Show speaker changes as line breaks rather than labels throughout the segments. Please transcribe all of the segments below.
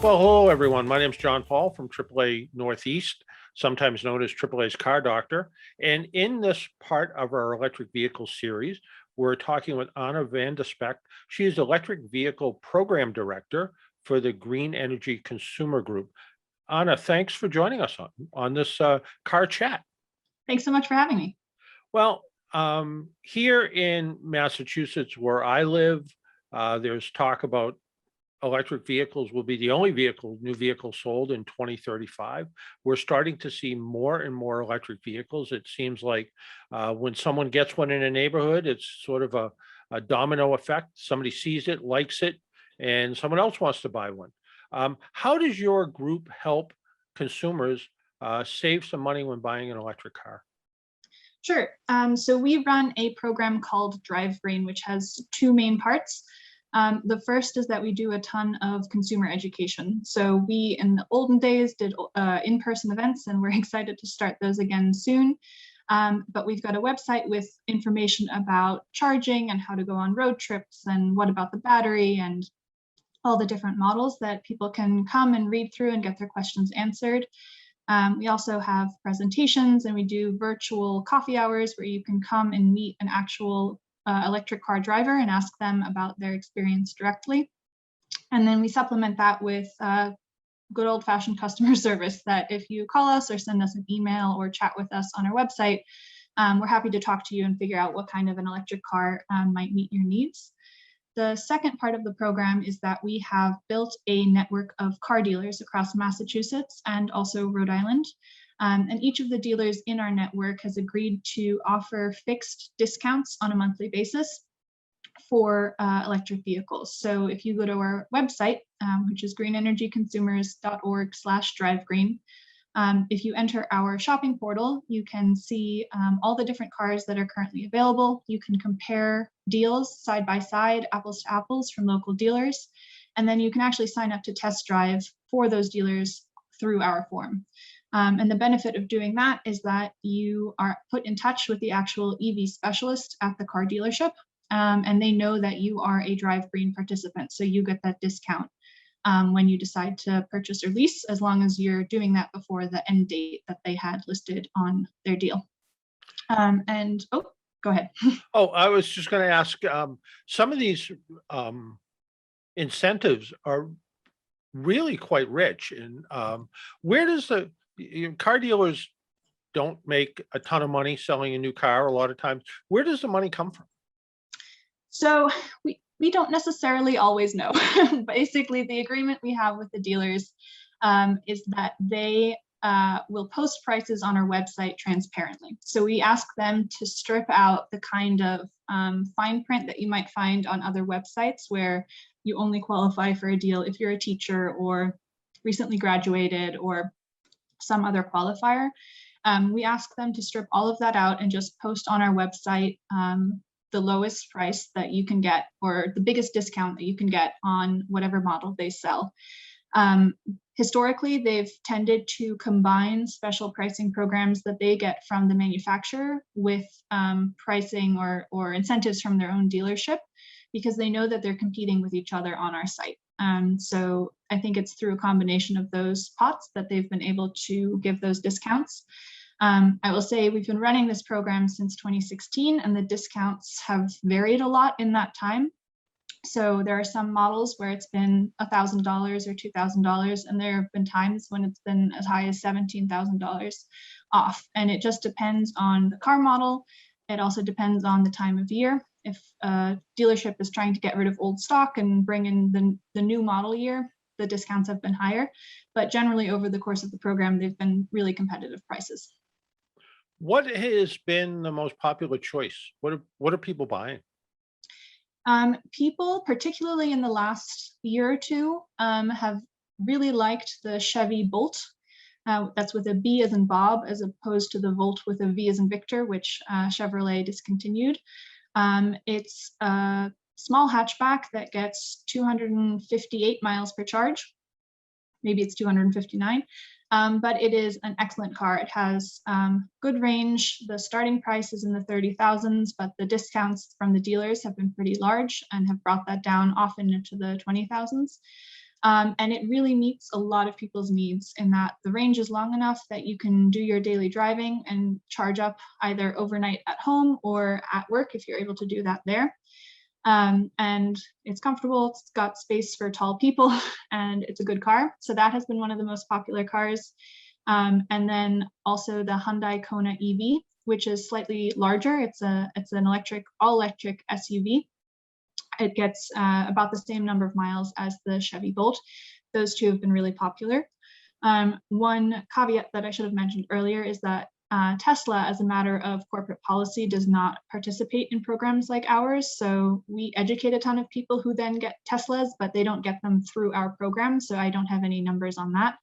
Well, hello, everyone. My name is John Paul from AAA Northeast, sometimes known as AAA's Car Doctor. And in this part of our electric vehicle series, we're talking with Anna Vanderspek. She is Electric Vehicle Program Director for the Green Energy Consumer Group. Anna, thanks for joining us on this car chat.
Thanks so much for having me.
Well, here in Massachusetts, where I live, there's talk about electric vehicles will be the only new vehicle sold in 2035. We're starting to see more and more electric vehicles. It seems like when someone gets one in a neighborhood, it's sort of a domino effect. Somebody sees it, likes it, and someone else wants to buy one. How does your group help consumers save some money when buying an electric car?
Sure. So we run a program called Drive Green, which has two main parts. The first is that we do a ton of consumer education. So we, in the olden days, did in-person events, and we're excited to start those again soon. But we've got a website with information about charging and how to go on road trips and what about the battery and all the different models that people can come and read through and get their questions answered. We also have presentations, and we do virtual coffee hours where you can come and meet an actual electric car driver and ask them about their experience directly. And then we supplement that with good old-fashioned customer service, that if you call us or send us an email or chat with us on our website, we're happy to talk to you and figure out what kind of an electric car might meet your needs. The second part of the program is that we have built a network of car dealers across Massachusetts and also Rhode Island. And each of the dealers in our network has agreed to offer fixed discounts on a monthly basis for electric vehicles. So if you go to our website, which is greenenergyconsumers.org/drivegreen, if you enter our shopping portal, you can see all the different cars that are currently available. You can compare deals side by side, apples to apples from local dealers. And then you can actually sign up to test drive for those dealers through our form. And the benefit of doing that is that you are put in touch with the actual EV specialist at the car dealership, and they know that you are a Drive Green participant. So you get that discount when you decide to purchase or lease, as long as you're doing that before the end date that they had listed on their deal. Go ahead.
Oh, I was just going to ask, some of these incentives are really quite rich. And where does car dealers don't make a ton of money selling a new car a lot of times? Where does the money come from?
So we don't necessarily always know. Basically, the agreement we have with the dealers is that they will post prices on our website transparently. So we ask them to strip out the kind of fine print that you might find on other websites where you only qualify for a deal if you're a teacher or recently graduated or some other qualifier. We ask them to strip all of that out and just post on our website the lowest price that you can get, or the biggest discount that you can get on whatever model they sell. Historically, they've tended to combine special pricing programs that they get from the manufacturer with pricing or incentives from their own dealership, because they know that they're competing with each other on our site. So I think it's through a combination of those pots that they've been able to give those discounts. I will say we've been running this program since 2016, and the discounts have varied a lot in that time. So there are some models where it's been $1,000 or $2,000, and there have been times when it's been as high as $17,000 off. And it just depends on the car model. It also depends on the time of year. If a dealership is trying to get rid of old stock and bring in the new model year, the discounts have been higher. But generally, over the course of the program, they've been really competitive prices.
What has been the most popular choice? What are people buying?
People, particularly in the last year or two, have really liked the Chevy Bolt. That's with a B as in Bob, as opposed to the Volt with a V as in Victor, which Chevrolet discontinued. It's a small hatchback that gets 258 miles per charge. Maybe it's 259. But it is an excellent car. It has good range. The starting price is in the 30,000s, but the discounts from the dealers have been pretty large and have brought that down often into the 20,000s. And it really meets a lot of people's needs in that the range is long enough that you can do your daily driving and charge up either overnight at home or at work if you're able to do that there. And it's comfortable, it's got space for tall people, and it's a good car. So that has been one of the most popular cars. And then also the Hyundai Kona EV, which is slightly larger. It's an all electric SUV. It gets about the same number of miles as the Chevy Bolt. Those two have been really popular. One caveat that I should have mentioned earlier is that Tesla, as a matter of corporate policy, does not participate in programs like ours. So we educate a ton of people who then get Teslas, but they don't get them through our program. So I don't have any numbers on that.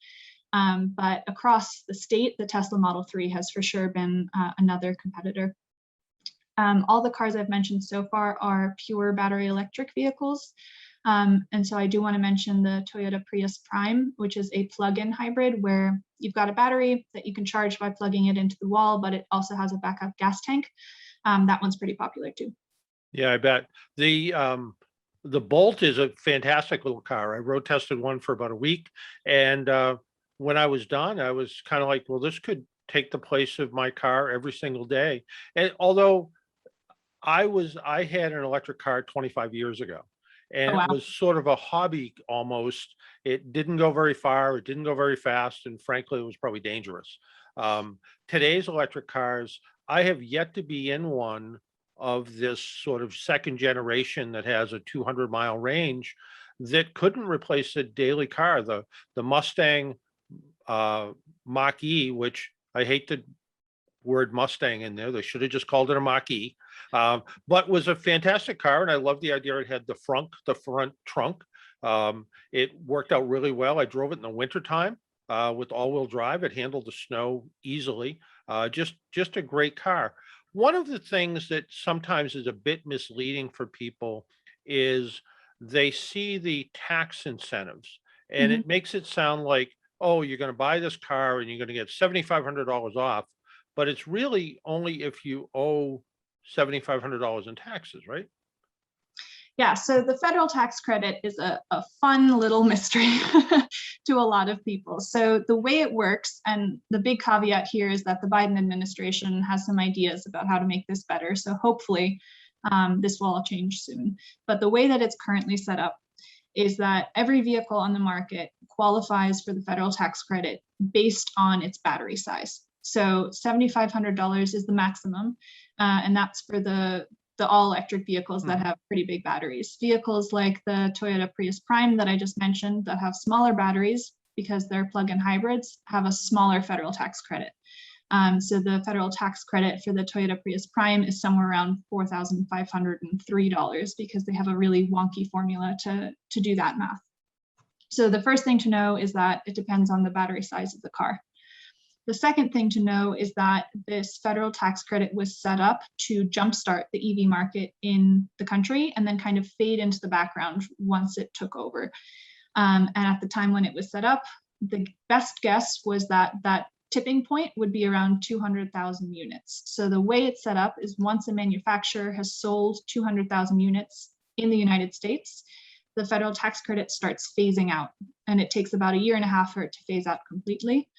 But across the state, the Tesla Model 3 has for sure been another competitor. All the cars I've mentioned so far are pure battery electric vehicles. And so I do want to mention the Toyota Prius Prime, which is a plug-in hybrid where you've got a battery that you can charge by plugging it into the wall, but it also has a backup gas tank. That one's pretty popular too.
Yeah, I bet. The Bolt is a fantastic little car. I road tested one for about a week, and when I was done, I was kind of like, well, this could take the place of my car every single day. And although I had an electric car 25 years ago, and
Oh, wow.
it was sort of a hobby almost. It didn't go very far, it didn't go very fast, and frankly, it was probably dangerous. Today's electric cars, I have yet to be in one of this sort of second generation that has a 200-mile range that couldn't replace a daily car. The Mustang Mach-E, which I hate the word Mustang in there. They should have just called it a Mach-E, but was a fantastic car. And I love the idea it had the front trunk. It worked out really well. I drove it in the wintertime with all-wheel drive. It handled the snow easily. Just a great car. One of the things that sometimes is a bit misleading for people is they see the tax incentives, and it makes it sound like, oh, you're going to buy this car and you're going to get $7,500 off, but it's really only if you owe $7,500 in taxes, right?
Yeah, so the federal tax credit is a fun little mystery to a lot of people. So the way it works, and the big caveat here is that the Biden administration has some ideas about how to make this better. So hopefully this will all change soon. But the way that it's currently set up is that every vehicle on the market qualifies for the federal tax credit based on its battery size. So $7,500 is the maximum, and that's for the all-electric vehicles that have pretty big batteries. Vehicles like the Toyota Prius Prime that I just mentioned that have smaller batteries because they're plug-in hybrids have a smaller federal tax credit. So the federal tax credit for the Toyota Prius Prime is somewhere around $4,503 because they have a really wonky formula to do that math. So the first thing to know is that it depends on the battery size of the car. The second thing to know is that this federal tax credit was set up to jumpstart the EV market in the country and then kind of fade into the background once it took over. And at the time when it was set up, the best guess was that that tipping point would be around 200,000 units. So the way it's set up is once a manufacturer has sold 200,000 units in the United States, the federal tax credit starts phasing out, and it takes about 1.5 years for it to phase out completely.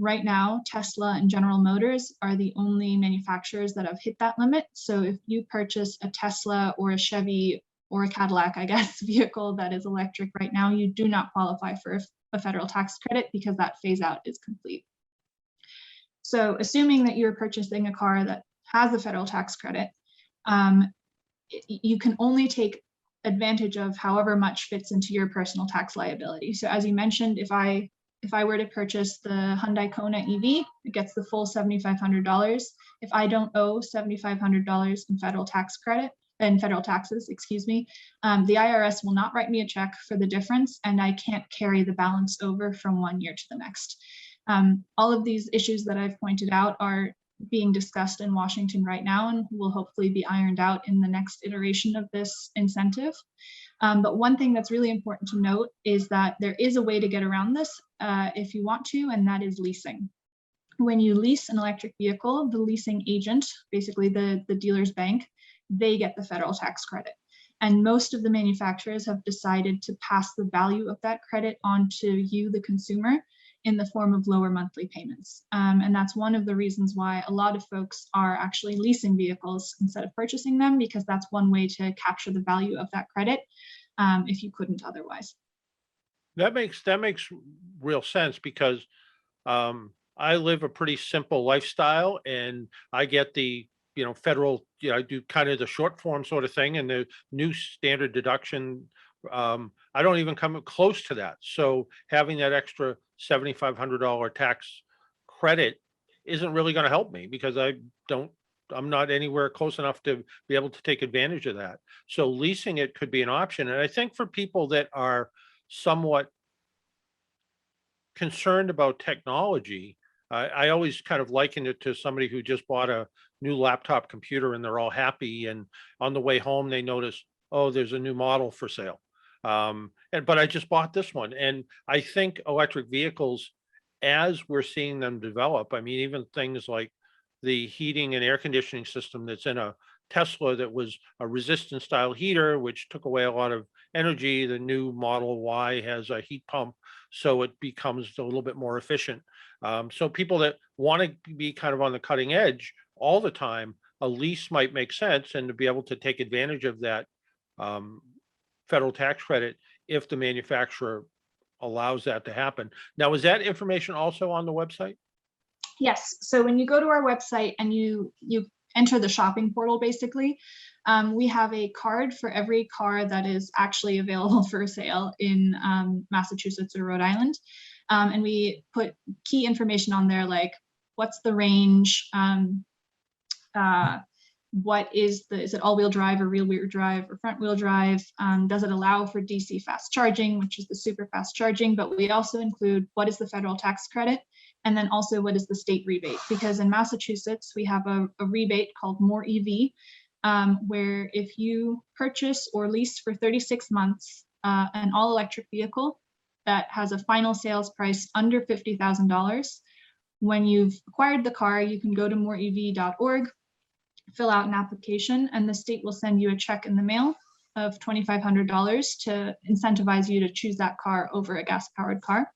Right now, Tesla and General Motors are the only manufacturers that have hit that limit. So if you purchase a Tesla or a Chevy or a Cadillac, I guess, vehicle that is electric right now, you do not qualify for a federal tax credit because that phase out is complete. So assuming that you're purchasing a car that has a federal tax credit, you can only take advantage of however much fits into your personal tax liability. So as you mentioned, if I were to purchase the Hyundai Kona EV, it gets the full $7,500. If I don't owe $7,500 in federal tax credit and federal taxes, excuse me, the IRS will not write me a check for the difference, and I can't carry the balance over from 1 year to the next. All of these issues that I've pointed out are being discussed in Washington right now and will hopefully be ironed out in the next iteration of this incentive. But one thing that's really important to note is that there is a way to get around this if you want to, and that is leasing. When you lease an electric vehicle, the leasing agent, basically the dealer's bank, they get the federal tax credit. And most of the manufacturers have decided to pass the value of that credit on to you, the consumer, in the form of lower monthly payments. And that's one of the reasons why a lot of folks are actually leasing vehicles instead of purchasing them, because that's one way to capture the value of that credit if you couldn't otherwise.
That makes real sense because I live a pretty simple lifestyle and I get the, federal, I do kind of the short form sort of thing and the new standard deduction. I don't even come close to that. So having that extra $7,500 tax credit isn't really going to help me because I'm not anywhere close enough to be able to take advantage of that. So leasing it could be an option. And I think for people that are somewhat concerned about technology, I always kind of liken it to somebody who just bought a new laptop computer and they're all happy. And on the way home, they notice, oh, there's a new model for sale. But I just bought this one. And I think electric vehicles, as we're seeing them develop, I mean, even things like the heating and air conditioning system that's in a Tesla that was a resistance style heater, which took away a lot of energy. The new Model Y has a heat pump, so it becomes a little bit more efficient. So people that want to be kind of on the cutting edge all the time, a lease might make sense, and to be able to take advantage of that federal tax credit if the manufacturer allows that to happen. Now, is that information also on the website?
Yes. So when you go to our website and you enter the shopping portal, basically, we have a card for every car that is actually available for sale in Massachusetts or Rhode Island. And we put key information on there, like what's the range, what is it all-wheel drive or rear-wheel drive or front-wheel drive? Does it allow for DC fast charging, which is the super fast charging? But we also include what is the federal tax credit, and then also what is the state rebate? Because in Massachusetts, we have a rebate called More EV, where if you purchase or lease for 36 months an all-electric vehicle that has a final sales price under $50,000, when you've acquired the car, you can go to moreev.org, fill out an application, and the state will send you a check in the mail of $2,500 to incentivize you to choose that car over a gas-powered car.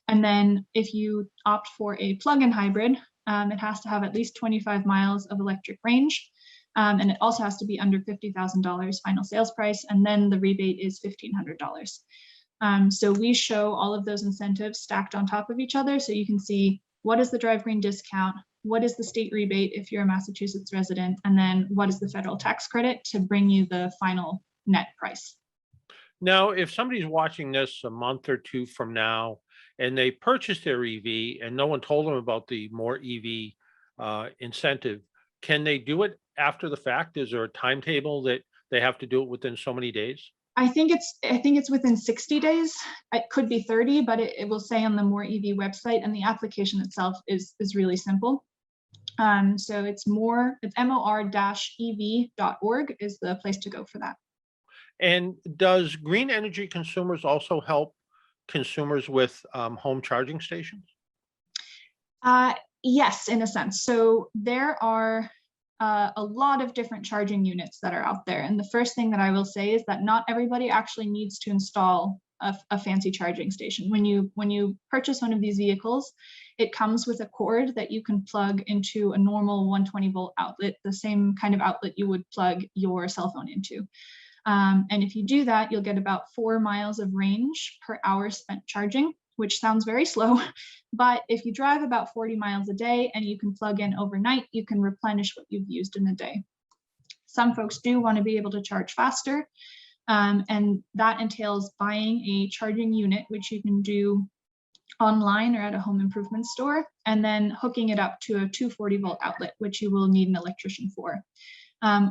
And then if you opt for a plug-in hybrid, it has to have at least 25 miles of electric range, and it also has to be under $50,000 final sales price, and then the rebate is $1,500. So we show all of those incentives stacked on top of each other, so you can see what is the Drive Green discount, what is the state rebate if you're a Massachusetts resident, and then what is the federal tax credit to bring you the final net price.
Now, if somebody's watching this a month or two from now and they purchased their EV and no one told them about the More EV incentive, can they do it after the fact? Is there a timetable that they have to do it within so many days?
I think it's within 60 days. It could be 30, but it will say on the More EV website, and the application itself is really simple. So it's more-ev.org is the place to go for that.
And does green energy consumers also help consumers with home charging stations?
Yes, in a sense. So there are a lot of different charging units that are out there. And the first thing that I will say is that not everybody actually needs to install a fancy charging station. When you purchase one of these vehicles, it comes with a cord that you can plug into a normal 120 volt outlet, the same kind of outlet you would plug your cell phone into. And if you do that, you'll get about 4 miles of range per hour spent charging, which sounds very slow. But if you drive about 40 miles a day and you can plug in overnight, you can replenish what you've used in a day. Some folks do want to be able to charge faster. And that entails buying a charging unit, which you can do online or at a home improvement store, and then hooking it up to a 240 volt outlet, which you will need an electrician for.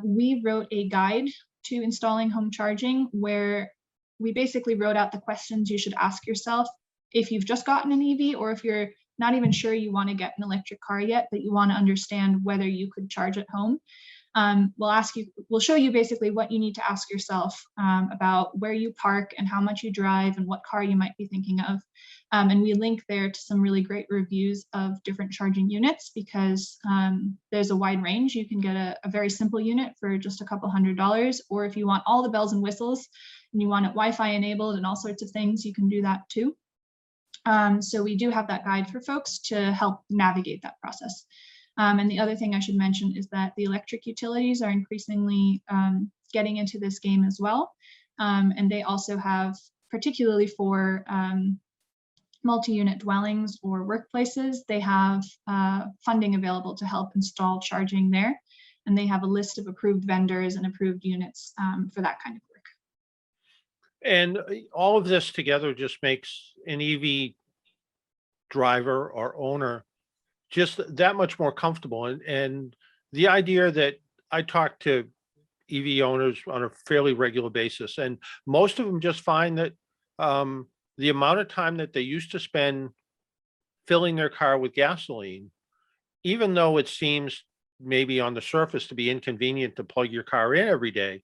We wrote a guide to installing home charging where we basically wrote out the questions you should ask yourself if you've just gotten an EV, or if you're not even sure you want to get an electric car yet, but you want to understand whether you could charge at home. We'll show you basically what you need to ask yourself about where you park and how much you drive and what car you might be thinking of. And we link there to some really great reviews of different charging units, because there's a wide range. You can get a very simple unit for just a couple $100s, or if you want all the bells and whistles and you want it Wi-Fi enabled and all sorts of things, you can do that too. So we do have that guide for folks to help navigate that process. And the other thing I should mention is that the electric utilities are increasingly getting into this game as well. And they also have, particularly for multi-unit dwellings or workplaces, they have funding available to help install charging there. And they have a list of approved vendors and approved units for that kind of work.
And all of this together just makes an EV driver or owner just that much more comfortable. And the idea that I talk to EV owners on a fairly regular basis, and most of them just find that the amount of time that they used to spend filling their car with gasoline, even though it seems maybe on the surface to be inconvenient to plug your car in every day,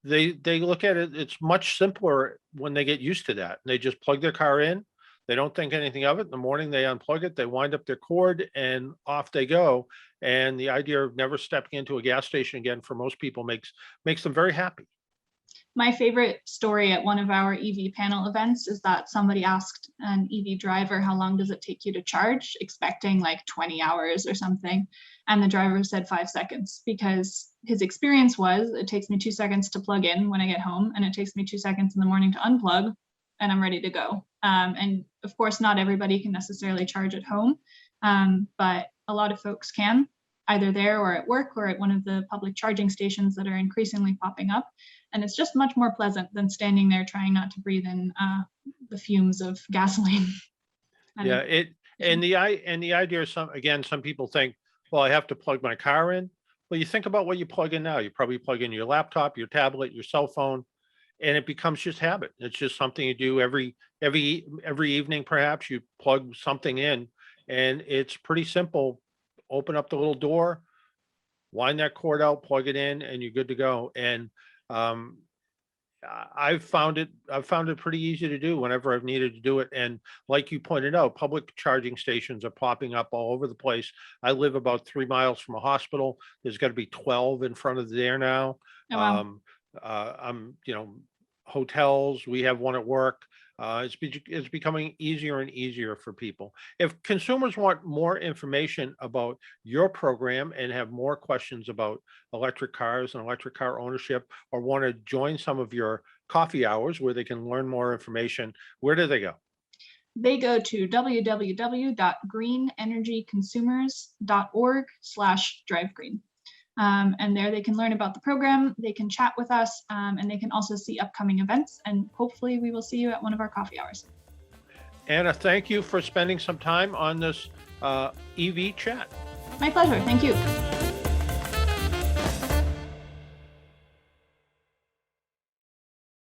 they look at it, it's much simpler when they get used to that. They just plug their car in. They don't think anything of it. In the morning, they unplug it, they wind up their cord, and off they go. And the idea of never stepping into a gas station again for most people makes them very happy.
My favorite story at one of our EV panel events is that somebody asked an EV driver, how long does it take you to charge, expecting like 20 hours or something. And the driver said 5 seconds, because his experience was, it takes me 2 seconds to plug in when I get home, and it takes me 2 seconds in the morning to unplug, and I'm ready to go. And of course, not everybody can necessarily charge at home, but a lot of folks can, either there or at work or at one of the public charging stations that are increasingly popping up. And it's just much more pleasant than standing there trying not to breathe in the fumes of gasoline.
Yeah, the idea is, some people think, well, I have to plug my car in. Well, you think about what you plug in now. You probably plug in your laptop, your tablet, your cell phone, and it becomes just habit. It's just something you do every evening. Perhaps you plug something in, and it's pretty simple. Open up the little door, wind that cord out, plug it in, and you're good to go. And I've found it pretty easy to do whenever I've needed to do it. And like you pointed out, public charging stations are popping up all over the place. I live about 3 miles from a hospital. There's got to be 12 in front of there now.
Oh, wow.
Hotels, we have one at work. It's becoming easier and easier for people. If consumers want more information about your program and have more questions about electric cars and electric car ownership, or want to join some of your coffee hours where they can learn more information, where do they go?
They go to www.greenenergyconsumers.org/drivegreen. And there they can learn about the program, they can chat with us, and they can also see upcoming events, and hopefully we will see you at one of our coffee hours.
Anna, thank you for spending some time on this EV chat.
My pleasure, thank you.